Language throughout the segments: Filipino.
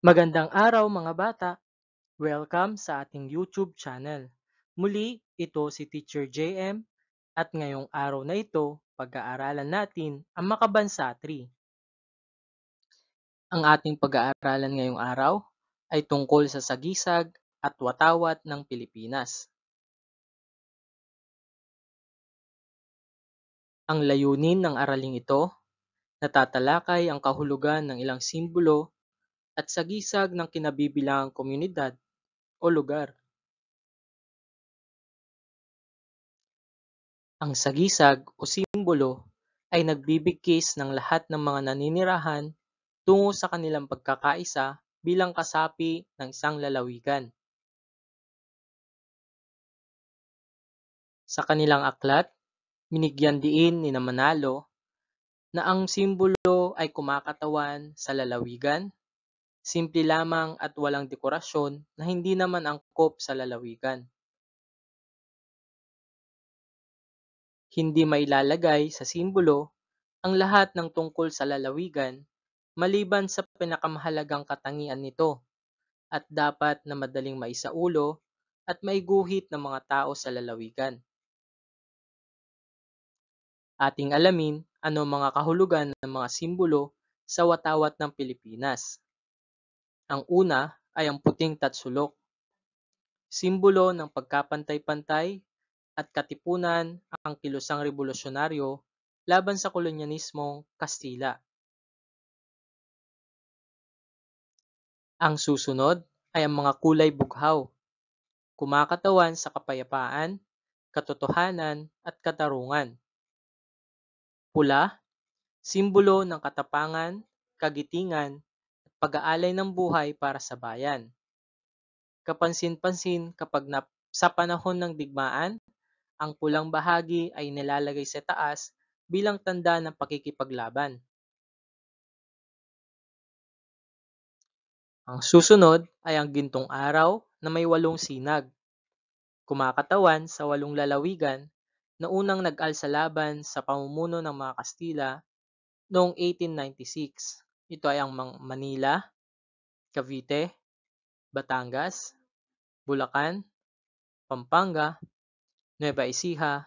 Magandang araw mga bata! Welcome sa ating YouTube channel. Muli, ito si Teacher JM at ngayong araw na ito, pag-aaralan natin ang Makabansa 3. Ang ating pag-aaralan ngayong araw ay tungkol sa sagisag at watawat ng Pilipinas. Ang layunin ng araling ito, natatalakay ang kahulugan ng ilang simbolo at sagisag ng kinabibilangang komunidad o lugar. Ang sagisag o simbolo ay nagbibigkis ng lahat ng mga naninirahan tungo sa kanilang pagkakaisa bilang kasapi ng isang lalawigan. Sa kanilang aklat, binigyan diin ni Manalo na ang simbolo ay kumakatawan sa lalawigan, simple lamang at walang dekorasyon na hindi naman angkop sa lalawigan. Hindi mailalagay sa simbolo ang lahat ng tungkol sa lalawigan maliban sa pinakamahalagang katangian nito at dapat na madaling maisaulo at maiguhit ng mga tao sa lalawigan. Ating alamin ano mga kahulugan ng mga simbolo sa watawat ng Pilipinas. Ang una ay ang puting tatsulok, simbolo ng pagkapantay-pantay at katipunan ang kilusang revolusyonaryo laban sa kolonyalismong Kastila. Ang susunod ay ang mga kulay bughaw, kumakatawan sa kapayapaan, katotohanan at katarungan. Pula, simbolo ng katapangan, kagitingan at pag-aalay ng buhay para sa bayan. Kapansin-pansin kapag sa panahon ng digmaan, ang pulang bahagi ay nilalagay sa taas bilang tanda ng pakikipaglaban. Ang susunod ay ang gintong araw na may 8 sinag, kumakatawan sa 8 lalawigan na unang nag-alsa laban sa pamumuno ng mga Kastila noong 1896. Ito ay ang Manila, Cavite, Batangas, Bulacan, Pampanga, Nueva Ecija,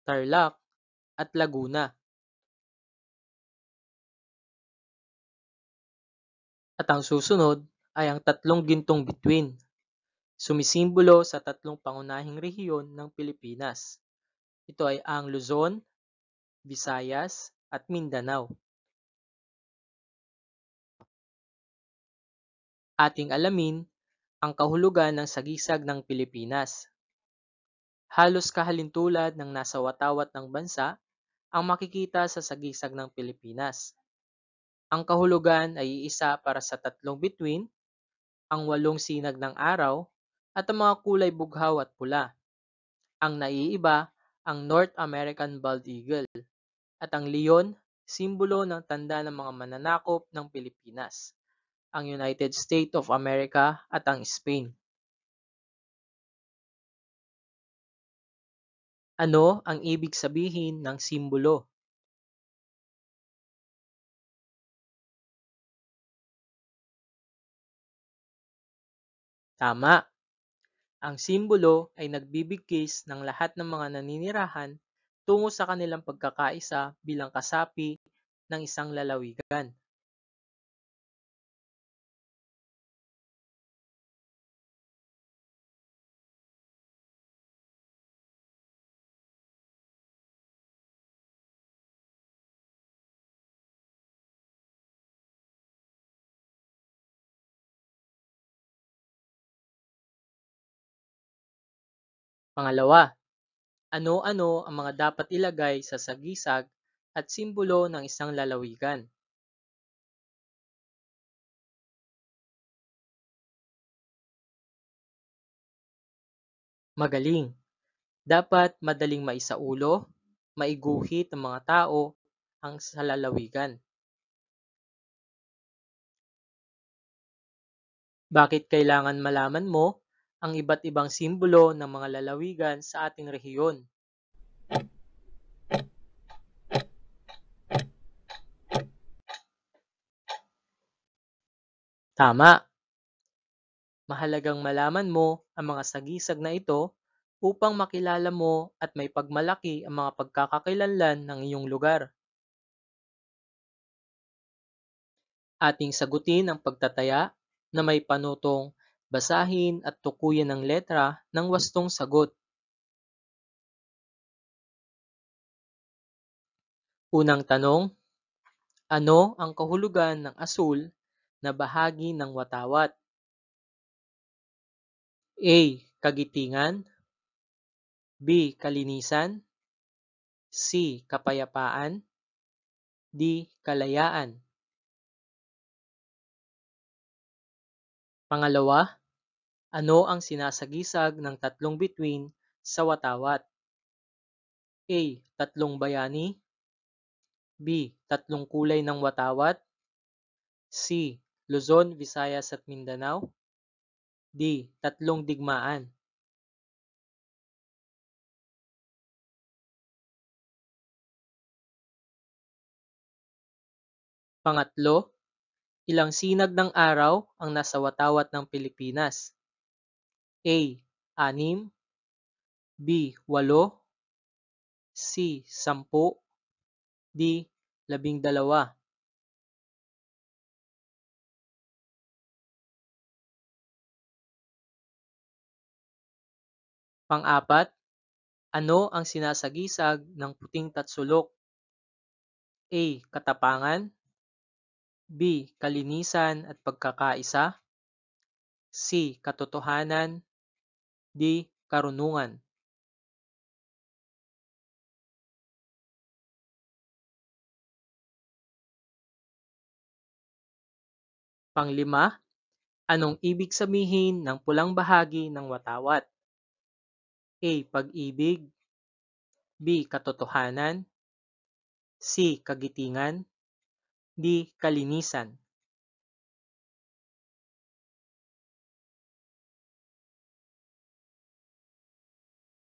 Tarlac at Laguna. At ang susunod ay ang tatlong gintong bituin, sumisimbolo sa tatlong pangunahing rehiyon ng Pilipinas. Ito ay ang Luzon, Visayas at Mindanao. Ating alamin ang kahulugan ng sagisag ng Pilipinas. Halos kahalintulad ng nasa watawat ng bansa ang makikita sa sagisag ng Pilipinas. Ang kahulugan ay iisa para sa tatlong bituin, ang 8 sinag ng araw, at ang mga kulay bughaw at pula. Ang naiiba ang North American Bald Eagle at ang leon, simbolo ng tanda ng mga mananakop ng Pilipinas, ang United States of America at ang Spain. Ano ang ibig sabihin ng simbolo? Tama! Ang simbolo ay nagbibigkis ng lahat ng mga naninirahan tungo sa kanilang pagkakaisa bilang kasapi ng isang lalawigan. Pangalawa, ano-ano ang mga dapat ilagay sa sagisag at simbolo ng isang lalawigan? Magaling! Dapat madaling maisaulo, maiguhit ng mga tao ang sa lalawigan. Bakit kailangan malaman mo ang iba't ibang simbolo ng mga lalawigan sa ating rehiyon? Tama, mahalagang malaman mo ang mga sagisag na ito upang makilala mo at may pagmalaki ang mga pagkakakilanlan ng iyong lugar. Ating sagutin ang pagtataya na may panutong basahin at tukuyin ang letra ng wastong sagot. Unang tanong, ano ang kahulugan ng asul na bahagi ng watawat? A. Kagitingan, B. Kalinisan, C. Kapayapaan, D. Kalayaan. Pangalawa, ano ang sinasagisag ng tatlong bituin sa watawat? A. Tatlong bayani, B. Tatlong kulay ng watawat, C. Luzon, Visayas at Mindanao, D. Tatlong digmaan. Pangatlo, ilang sinag ng araw ang nasa watawat ng Pilipinas? A. 6, B. 8, C. 10, D. 12. Pang-apat, ano ang sinasagisag ng puting tatsulok? A. Katapangan, B. Kalinisan at pagkakaisa, C. Katotohanan, D. Karunungan. Panglima, anong ibig sabihin ng pulang bahagi ng watawat? A. Pag-ibig, B. Katotohanan, C. Kagitingan, D. Kalinisan.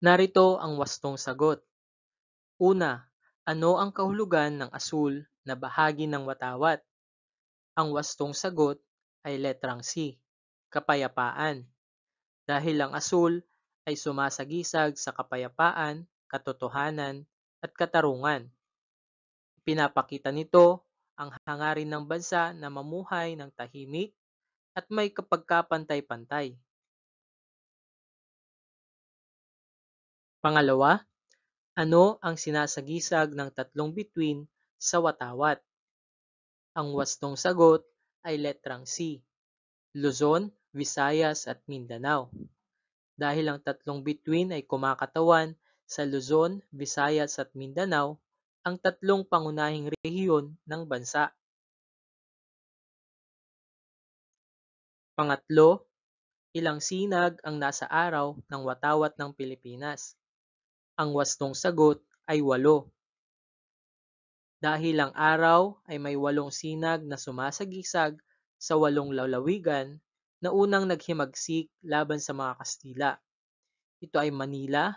Narito ang wastong sagot. Una, ano ang kahulugan ng asul na bahagi ng watawat? Ang wastong sagot ay letrang C, kapayapaan. Dahil ang asul ay sumasagisag sa kapayapaan, katotohanan, at katarungan. Pinapakita nito ang hangarin ng bansa na mamuhay ng tahimik at may kapagkapantay-pantay. Pangalawa, ano ang sinasagisag ng tatlong bituin sa watawat? Ang wastong sagot ay letrang C, Luzon, Visayas at Mindanao. Dahil ang tatlong bituin ay kumakatawan sa Luzon, Visayas at Mindanao, ang tatlong pangunahing rehiyon ng bansa. Pangatlo, ilang sinag ang nasa araw ng watawat ng Pilipinas? Ang wastong sagot ay 8. Dahil ang araw ay may 8 sinag na sumasagisag sa 8 lalawigan na unang naghimagsik laban sa mga Kastila. Ito ay Manila,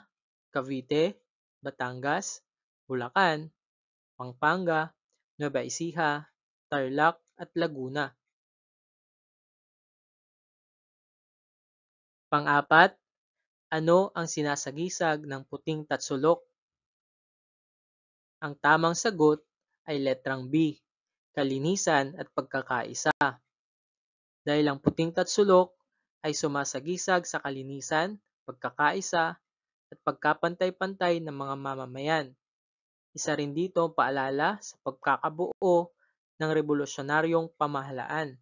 Cavite, Batangas, Bulacan, Pampanga, Nueva Ecija, Tarlac at Laguna. Pang-apat, ano ang sinasagisag ng puting tatsulok? Ang tamang sagot ay letrang B, kalinisan at pagkakaisa. Dahil ang puting tatsulok ay sumasagisag sa kalinisan, pagkakaisa, at pagkapantay-pantay ng mga mamamayan. Isa rin dito ang paalala sa pagkakabuo ng revolusyonaryong pamahalaan.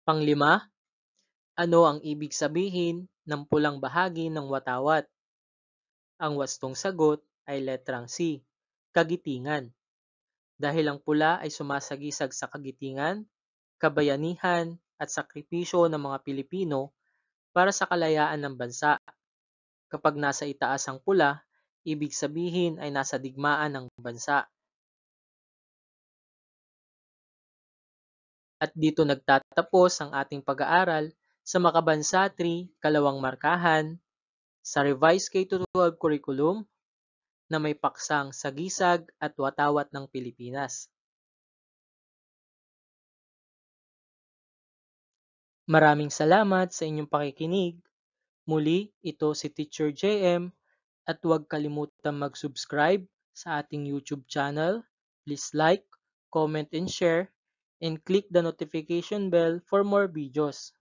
Panglima, ano ang ibig sabihin ng pulang bahagi ng watawat? Ang wastong sagot ay letrang C, kagitingan. Dahil ang pula ay sumasagisag sa kagitingan, kabayanihan at sakripisyo ng mga Pilipino para sa kalayaan ng bansa. Kapag nasa itaas ang pula, ibig sabihin ay nasa digmaan ng bansa. At dito nagtatapos ang ating pag-aaral sa Makabansa 3, Kalawang Markahan, sa Revised K-12 Curriculum na may paksang Sagisag at Watawat ng Pilipinas. Maraming salamat sa inyong pakikinig. Muli, ito si Teacher JM at huwag kalimutang mag-subscribe sa ating YouTube channel. Please like, comment and share and click the notification bell for more videos.